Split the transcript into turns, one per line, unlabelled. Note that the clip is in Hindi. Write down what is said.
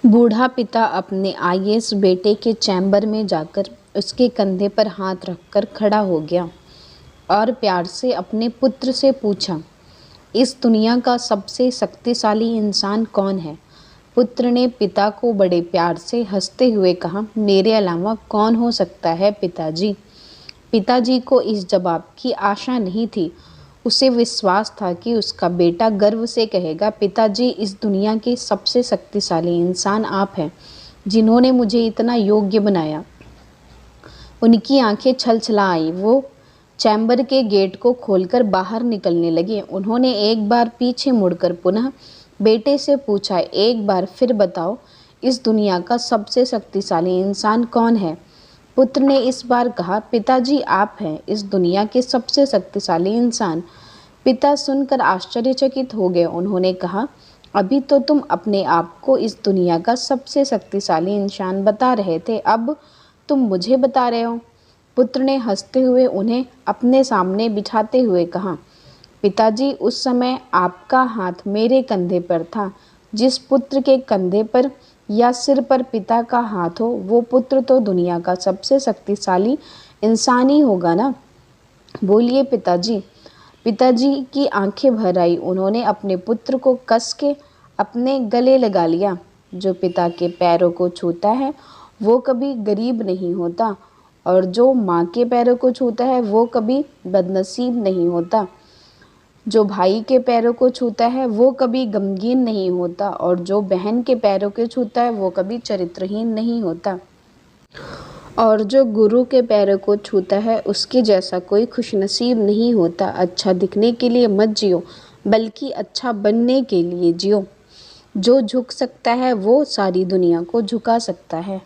बूढ़ा पिता अपने आईएएस बेटे के चैम्बर में जाकर उसके कंधे पर हाथ रखकर खड़ा हो गया और प्यार से अपने पुत्र से पूछा, इस दुनिया का सबसे शक्तिशाली इंसान कौन है? पुत्र ने पिता को बड़े प्यार से हंसते हुए कहा, मेरे अलावा कौन हो सकता है पिताजी। पिताजी को इस जवाब की आशा नहीं थी। उसे विश्वास था कि उसका बेटा गर्व से कहेगा, पिताजी, इस दुनिया के सबसे शक्तिशाली इंसान आप हैं, जिन्होंने मुझे इतना योग्य बनाया। उनकी आंखें छलछला आईं। वो चैम्बर के गेट को खोलकर बाहर निकलने लगे। उन्होंने एक बार पीछे मुड़कर पुनः बेटे से पूछा, एक बार फिर बताओ, इस दुनिया का सबसे शक्तिशाली इंसान कौन है? पुत्र ने इस बार कहा, पिताजी, आप हैं इस दुनिया के सबसे शक्तिशाली इंसान। पिता सुनकर आश्चर्यचकित हो गए। उन्होंने कहा, अभी तो तुम अपने आप को इस दुनिया का सबसे शक्तिशाली इंसान बता रहे थे, अब तुम मुझे बता रहे हो। पुत्र ने हंसते हुए उन्हें अपने सामने बिठाते हुए कहा, पिताजी, उस समय आपका हाथ मेरे कंधे पर था। जिस पुत्र के कंधे पर या सिर पर पिता का हाथ हो, वो पुत्र तो दुनिया का सबसे शक्तिशाली इंसान ही होगा ना। बोलिए पिताजी। पिताजी की आंखें भर आई। उन्होंने अपने पुत्र को कस के अपने गले लगा लिया। जो पिता के पैरों को छूता है वो कभी गरीब नहीं होता, और जो माँ के पैरों को छूता है वो कभी बदनसीब नहीं होता। जो भाई के पैरों को छूता है वो कभी गमगीन नहीं होता, और जो बहन के पैरों को छूता है वो कभी चरित्रहीन नहीं होता। और जो गुरु के पैरों को छूता है उसके जैसा कोई खुशनसीब नहीं होता। अच्छा दिखने के लिए मत जियो, बल्कि अच्छा बनने के लिए जियो। जो झुक सकता है वो सारी दुनिया को झुका सकता है।